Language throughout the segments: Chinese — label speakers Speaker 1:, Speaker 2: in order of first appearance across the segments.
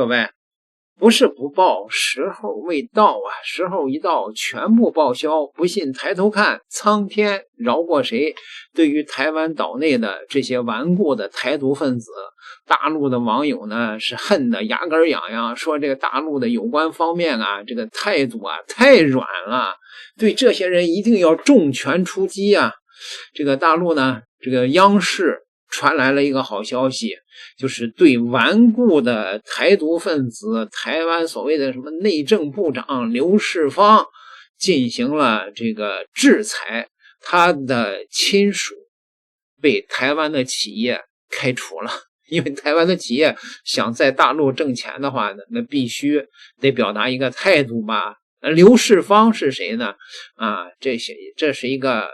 Speaker 1: 各位，不是不报，时候未到啊！时候一到，全部报销。不信抬头看，苍天饶过谁？对于台湾岛内的这些顽固的台独分子，大陆的网友呢是恨得牙根痒痒，说这个大陆的有关方面啊，这个态度啊太软了，对这些人一定要重拳出击啊！这个大陆呢，这个央视传来了一个好消息，就是对顽固的台独分子，台湾所谓的什么内政部长刘世芳进行了这个制裁，他的亲属被台湾的企业开除了。因为台湾的企业想在大陆挣钱的话呢，那必须得表达一个态度吧。刘世芳是谁呢？这是一个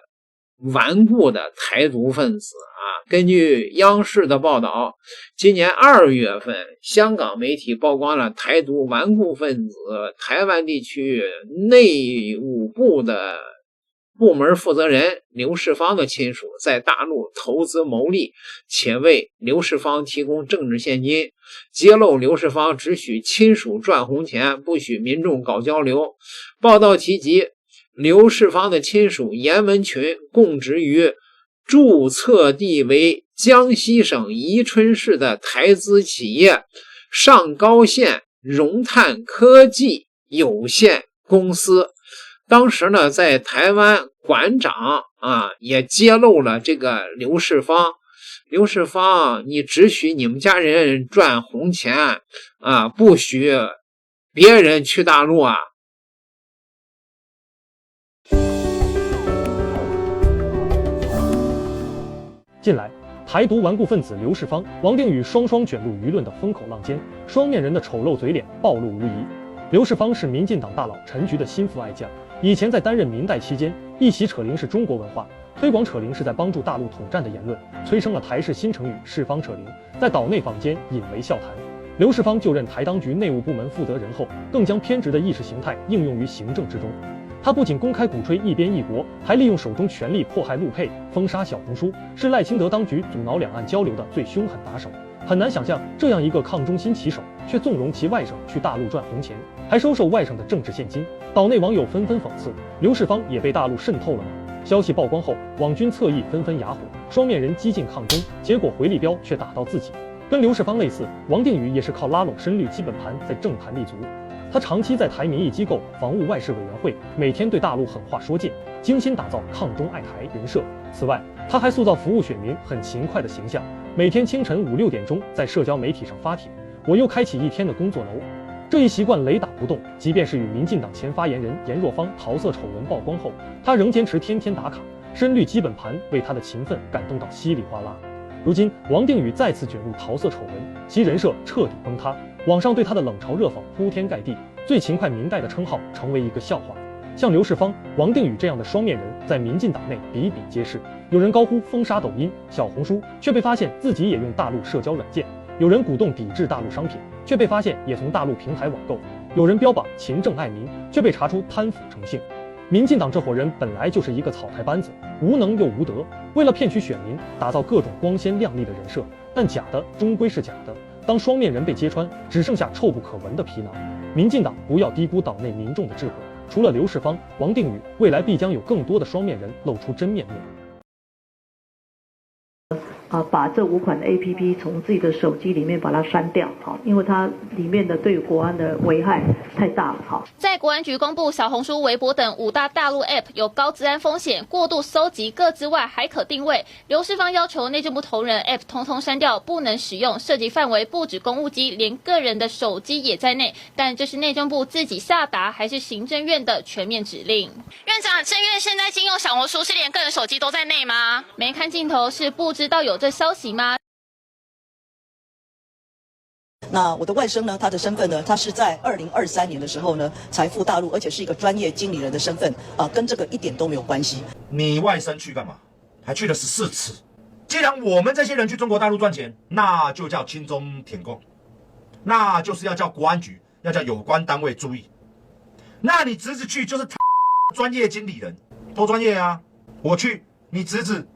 Speaker 1: 顽固的台独分子啊！根据央视的报道，今年2月份，香港媒体曝光了台独顽固分子台湾地区内务部的部门负责人刘世芳的亲属在大陆投资牟利，且为刘世芳提供政治现金，揭露刘世芳只许亲属赚红钱，不许民众搞交流。报道提及刘世芳的亲属严文群供职于注册地为江西省宜春市的台资企业上高县荣碳科技有限公司。当时呢，在台湾馆长也揭露了这个刘世芳，你只许你们家人赚红钱不许别人去大陆啊。
Speaker 2: 近来，台独顽固分子刘世芳、王定宇双双卷入舆论的风口浪尖，双面人的丑陋嘴脸暴露无遗。刘世芳是民进党大佬陈菊的心腹爱将，以前在担任民代期间，一袭扯铃是中国文化，推广扯铃是在帮助大陆统战的言论，催生了台式新成语世芳扯铃，在岛内坊间引为笑谈。刘世芳就任台当局内务部门负责人后，更将偏执的意识形态应用于行政之中。他不仅公开鼓吹一边一国，还利用手中权力迫害陆配，封杀小红书，是赖清德当局阻挠两岸交流的最凶狠打手。很难想象，这样一个抗中心旗手，却纵容其外甥去大陆赚红钱，还收受外甥的政治现金。岛内网友纷纷讽刺，刘世芳也被大陆渗透了吗？消息曝光后，网军侧翼纷纷哑火，双面人激进抗中，结果回力镖却打到自己。跟刘世芳类似，王定宇也是靠拉拢深绿基本盘在政坛立足。他长期在台民意机构防务外事委员会，每天对大陆狠话说尽，精心打造抗中爱台人设。此外，他还塑造服务选民很勤快的形象，每天清晨5、6点钟在社交媒体上发帖，我又开启一天的工作楼。这一习惯雷打不动，即便是与民进党前发言人严若芳桃色丑闻曝光后，他仍坚持天天打卡。深绿基本盘为他的勤奋感动到稀里哗啦。如今，王定宇再次卷入桃色丑闻，其人设彻底崩塌，网上对他的冷嘲热讽铺天盖地，最勤快民代的称号成为一个笑话。像刘世芳、王定宇这样的双面人，在民进党内比比皆是。有人高呼封杀抖音、小红书，却被发现自己也用大陆社交软件；有人鼓动抵制大陆商品，却被发现也从大陆平台网购；有人标榜勤政爱民，却被查出贪腐成性。民进党这伙人本来就是一个草台班子，无能又无德，为了骗取选民，打造各种光鲜亮丽的人设，但假的终归是假的。当双面人被揭穿，只剩下臭不可闻的皮囊。民进党不要低估岛内民众的智慧，除了刘世芳、王定宇，未来必将有更多的双面人露出真面目。
Speaker 3: 把这5款的 APP 从自己的手机里面把它删掉，因为它里面的对国安的危害太大了。
Speaker 4: 在国安局公布小红书、微博等5大大陆 App 有高治安风险，过度搜集各之外还可定位。刘世芳要求内政部同仁 App 通通删掉，不能使用，涉及范围不止公务机，连个人的手机也在内。但这是内政部自己下达，还是行政院的全面指令？院长，政院现在禁用小红书，是连个人手机都在内吗？没看镜头是不知道有这消息吗？
Speaker 5: 那我的外甥呢？他的身份呢？他是在2023年的时候呢才赴大陆，而且是一个专业经理人的身份跟这个一点都没有关系。
Speaker 6: 你外甥去干嘛？还去了14次。既然我们这些人去中国大陆赚钱，那就叫亲中舔共，那就是要叫国安局，要叫有关单位注意。那你侄子去就是专业经理人，多专业啊！我去，你侄子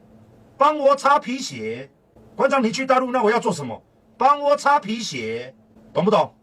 Speaker 6: 帮我擦皮鞋。馆长，你去大陆，那我要做什么？帮我擦皮鞋，懂不懂？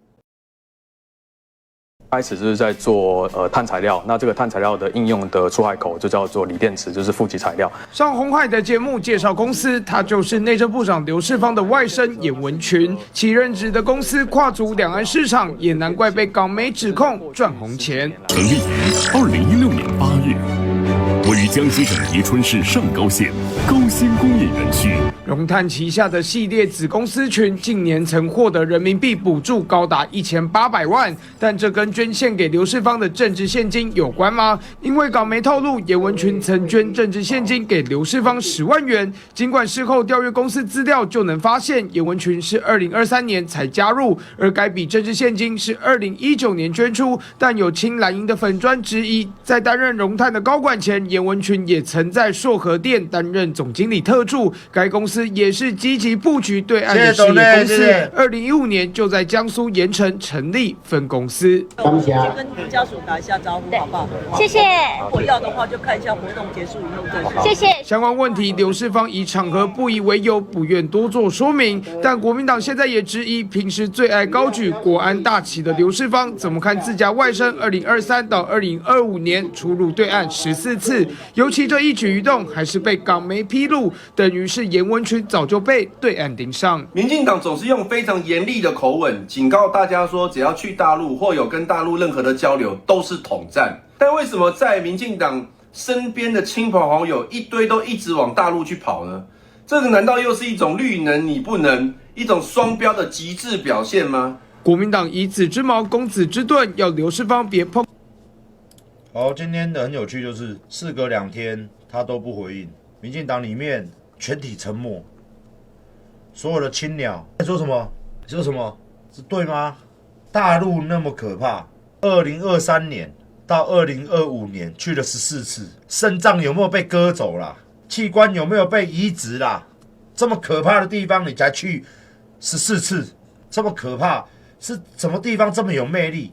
Speaker 7: 开始就是在做碳材料，那这个碳材料的应用的出海口就叫做锂电池，就是负极材料。
Speaker 8: 上鸿海的节目介绍公司，他就是内政部长刘世芳的外甥严文群，其任职的公司跨足两岸市场，也难怪被港媒指控赚红钱。
Speaker 9: 成立于2016年8月，位于江西省宜春市上高县高新工业园区。
Speaker 8: 荣碳旗下的系列子公司群近年曾获得人民币补助高达1800万，但这跟捐献给刘世芳的政治现金有关吗？因为港媒透露，严文群曾捐政治现金给刘世芳10万元，尽管事后调阅公司资料就能发现，严文群是2023年才加入，而该笔政治现金是2019年捐出，但有亲蓝营的粉专质疑，在担任荣碳的高管前，严文群也曾在硕和电担任总经理特助，该公司也是积极布局对岸的事业公司。2015年就在江苏盐城成立分公司。
Speaker 5: 先跟家属打一下招呼，好不好？
Speaker 4: 谢谢。
Speaker 5: 如果要的话，就看一下活动结束以后再说。
Speaker 4: 谢谢。
Speaker 8: 相关问题，刘世芳以场合不宜为由，不愿多做说明。但国民党现在也质疑，平时最爱高举国安大旗的刘世芳，怎么看自家外甥2023到2025年出入对岸14次？尤其这一举一动，还是被港媒披露，等于是严文群早就被对岸盯上。
Speaker 10: 民进党总是用非常严厉的口吻警告大家说，只要去大陆或有跟大陆任何的交流都是统战。但为什么在民进党身边的亲朋好友一堆都一直往大陆去跑呢？这个难道又是一种绿能你不能，一种双标的极致表现吗？
Speaker 8: 国民党以子之矛攻子之盾，要刘世芳别碰。
Speaker 6: 好，今天的很有趣，就是事隔2天他都不回应，民进党里面全体沉默，所有的青鸟在说什么？说什么？是对吗？大陆那么可怕，2023年到2025年去了14次，肾脏有没有被割走啦？器官有没有被移植啦？这么可怕的地方你才去14次，这么可怕，是什么地方这么有魅力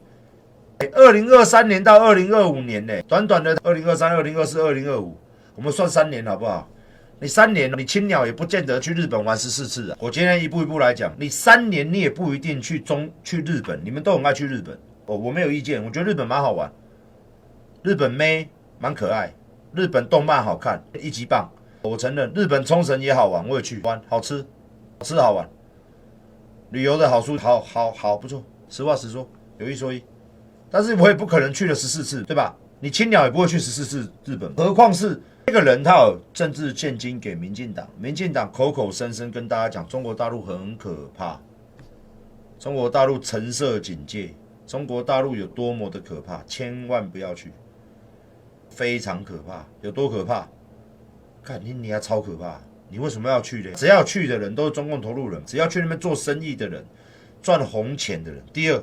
Speaker 6: ？2023年到2025年呢，短短的2023、2024、2025，我们算3年好不好？你3年，你青鸟也不见得去日本玩14次啊！我今天一步一步来讲，你3年你也不一定去日本，你们都很爱去日本哦，我没有意见，我觉得日本蛮好玩，日本妹蛮可爱，日本动漫好看，一级棒，我承认日本冲绳也好玩，我也去玩，好吃，好玩，旅游的好处，好不错，实话实说，有一说一。但是我也不可能去了14次，对吧？你青鸟也不会去14次日本，何况是这个人他有政治现金给民进党，民进党口口声声跟大家讲中国大陆很可怕，中国大陆橙色警戒，中国大陆有多么的可怕，千万不要去，非常可怕，有多可怕？看你还超可怕，你为什么要去呢？只要去的人都是中共投入人，只要去那边做生意的人，赚红钱的人。第二，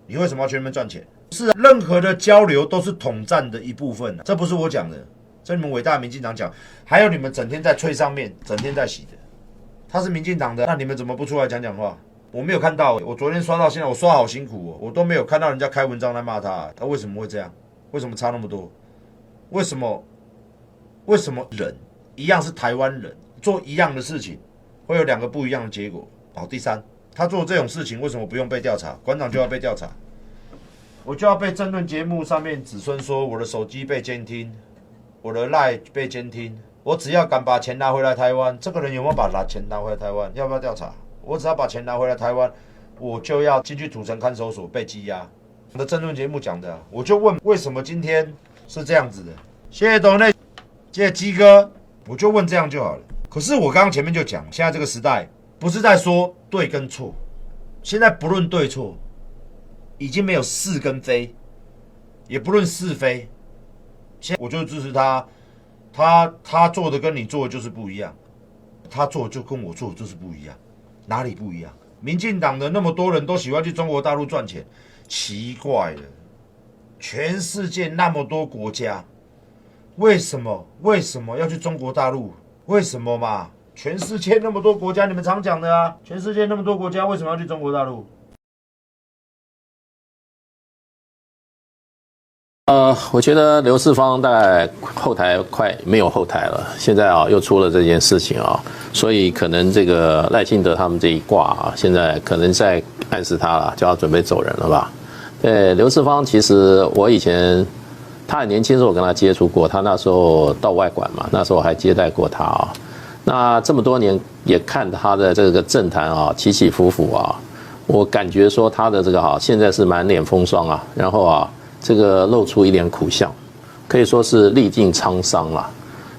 Speaker 6: 你为什么要去那边赚钱？是啊，任何的交流都是统战的一部分啊，这不是我讲的，这你们伟大的民进党讲，还有你们整天在吹上面，整天在洗的，他是民进党的，那你们怎么不出来讲讲话？我没有看到，我昨天刷到现在，我刷好辛苦哦，我都没有看到人家开文章来骂他，他为什么会这样？为什么差那么多？为什么人一样是台湾人，做一样的事情，会有2个不一样的结果？好，第三，他做这种事情为什么不用被调查？馆长就要被调查，我就要被政论节目上面子孙说我的手机被监听，我的 LINE 被监听，我只要敢把钱拿回来台湾，这个人有没有把钱拿回来台湾？要不要调查？我只要把钱拿回来台湾，我就要进去土城看守所被羁押。我的政论节目讲的，我就问为什么今天是这样子的？谢谢董内，谢谢鸡哥，我就问这样就好了。可是我刚刚前面就讲，现在这个时代不是在说对跟错，现在不论对错，已经没有是跟非，也不论是非。现在我就支持他，他做的跟你做的就是不一样，他做的就跟我做的就是不一样，哪里不一样？民进党的那么多人都喜欢去中国大陆赚钱，奇怪了，全世界那么多国家，为什么要去中国大陆？为什么嘛？全世界那么多国家，你们常讲的啊，全世界那么多国家，为什么要去中国大陆？
Speaker 11: 我觉得刘世芳大概后台快没有后台了，现在啊又出了这件事情啊，所以可能这个赖清德他们这一挂啊，现在可能在暗示他了，叫他准备走人了吧？对，刘世芳其实我以前他很年轻的时候我跟他接触过，他那时候到外馆嘛，那时候我还接待过他啊。那这么多年也看他的这个政坛啊起起伏伏啊，我感觉说他的这个现在是满脸风霜啊，然后这个露出一脸苦相，可以说是历尽沧桑了。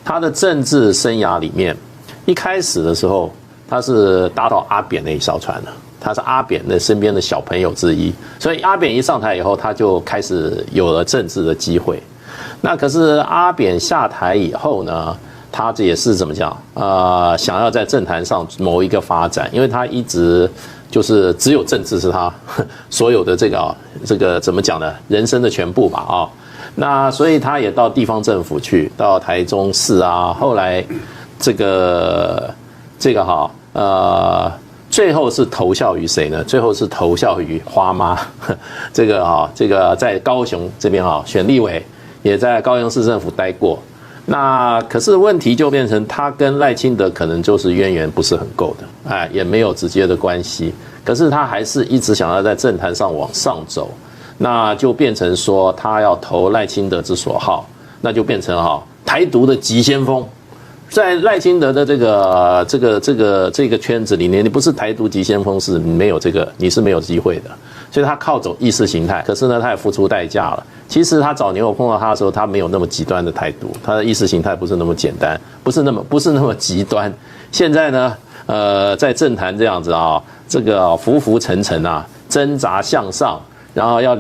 Speaker 11: 他的政治生涯里面，一开始的时候他是搭到阿扁那一艘船的，他是阿扁的身边的小朋友之一，所以阿扁一上台以后，他就开始有了政治的机会。那可是阿扁下台以后呢，他这也是怎么讲想要在政坛上某一个发展，因为他一直就是只有政治是他所有的这个怎么讲呢，人生的全部吧那所以他也到地方政府去，到台中市啊，后来这个最后是投效于谁呢？最后是投效于花妈，这个在高雄这边选立委，也在高雄市政府待过。那可是问题就变成他跟赖清德可能就是渊源不是很够的，也没有直接的关系。可是他还是一直想要在政坛上往上走，那就变成说他要投赖清德之所好，那就变成台独的急先锋。在赖清德的这个圈子里面，你不是台独急先锋是没有你是没有机会的。所以他靠走意识形态，可是呢，他也付出代价了。其实他早年我碰到他的时候，他没有那么极端的台独，他的意识形态不是那么简单，不是那么极端。现在呢，在政坛这样子这个浮浮沉沉挣扎向上，然后要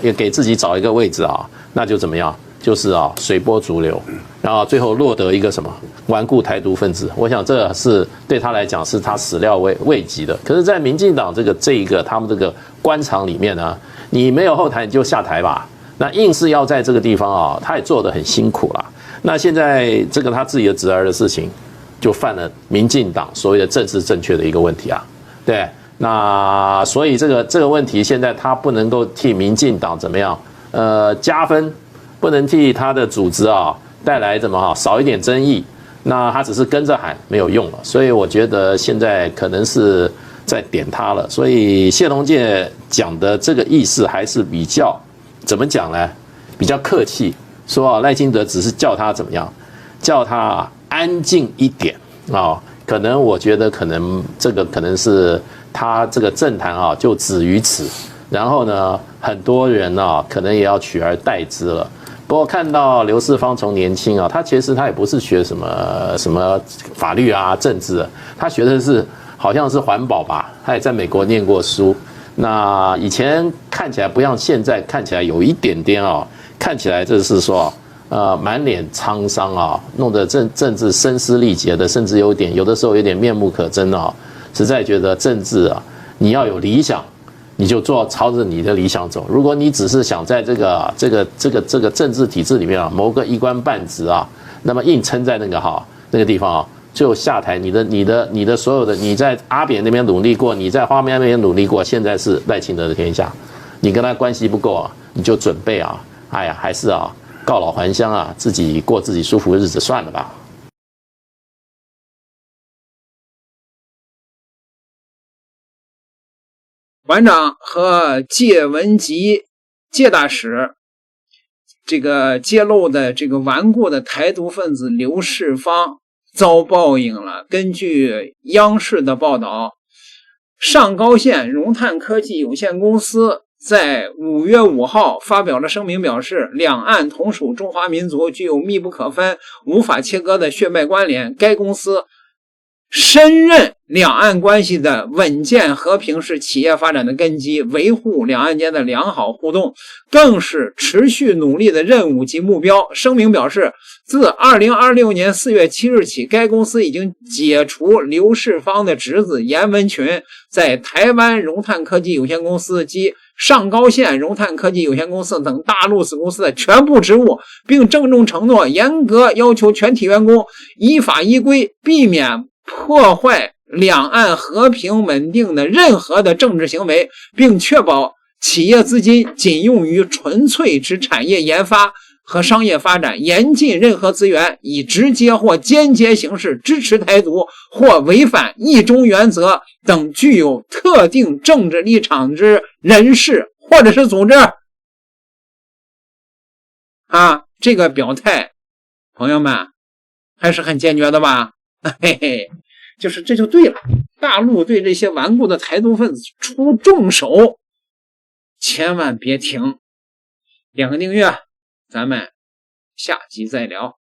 Speaker 11: 也给自己找一个位置那就怎么样？就是随波逐流，然后最后落得一个什么顽固台独分子。我想这是对他来讲是他始料未及的。可是，在民进党这一个他们这个官场里面呢，你没有后台你就下台吧。那硬是要在这个地方他也做得很辛苦啦。那现在这个他自己的侄儿的事情，就犯了民进党所谓的政治正确的一个问题对，那所以这个问题现在他不能够替民进党怎么样加分。不能替他的组织带来少一点争议，那他只是跟着喊没有用了，所以我觉得现在可能是在点他了。所以谢龙介讲的这个意思还是比较怎么讲呢？比较客气，说赖清德只是叫他怎么样，叫他安静一点可能我觉得可能这个可能是他这个政坛就止于此，然后呢，很多人可能也要取而代之了。不过看到刘世芳从年轻他其实他也不是学什么法律政治，他学的是好像是环保吧，他也在美国念过书。那以前看起来不像现在看起来有一点点看起来就是说满脸沧桑弄得政治声嘶力竭的，甚至有的时候有点面目可憎实在觉得政治你要有理想。你就朝着你的理想走。如果你只是想在这个政治体制里面谋个一官半职那么硬撑在那个地方就下台。你的所有的你在阿扁那边努力过，你在花妹那边努力过，现在是赖清德的天下，你跟他关系不够你就准备还是告老还乡自己过自己舒服的日子算了吧。
Speaker 1: 馆长和介文吉介大使这个揭露的这个顽固的台独分子刘世芳遭报应了。根据央视的报道，上高县荣碳科技有限公司在5月5号发表了声明，表示两岸同属中华民族，具有密不可分、无法切割的血脉关联。该公司深认两岸关系的稳健和平是企业发展的根基，维护两岸间的良好互动更是持续努力的任务及目标。声明表示，自2026年4月7日起，该公司已经解除刘世芳的侄子严文群在台湾荣碳科技有限公司及上高县荣碳科技有限公司等大陆子公司的全部职务，并郑重承诺严格要求全体员工依法依规，避免破坏两岸和平稳定的任何的政治行为，并确保企业资金仅用于纯粹之产业研发和商业发展，严禁任何资源以直接或间接形式支持台独或违反一中原则等具有特定政治立场之人士或者是组织啊，这个表态朋友们还是很坚决的吧？嘿嘿，就是这就对了，大陆对这些顽固的台独分子出重手，千万别停。点个订阅，咱们下集再聊。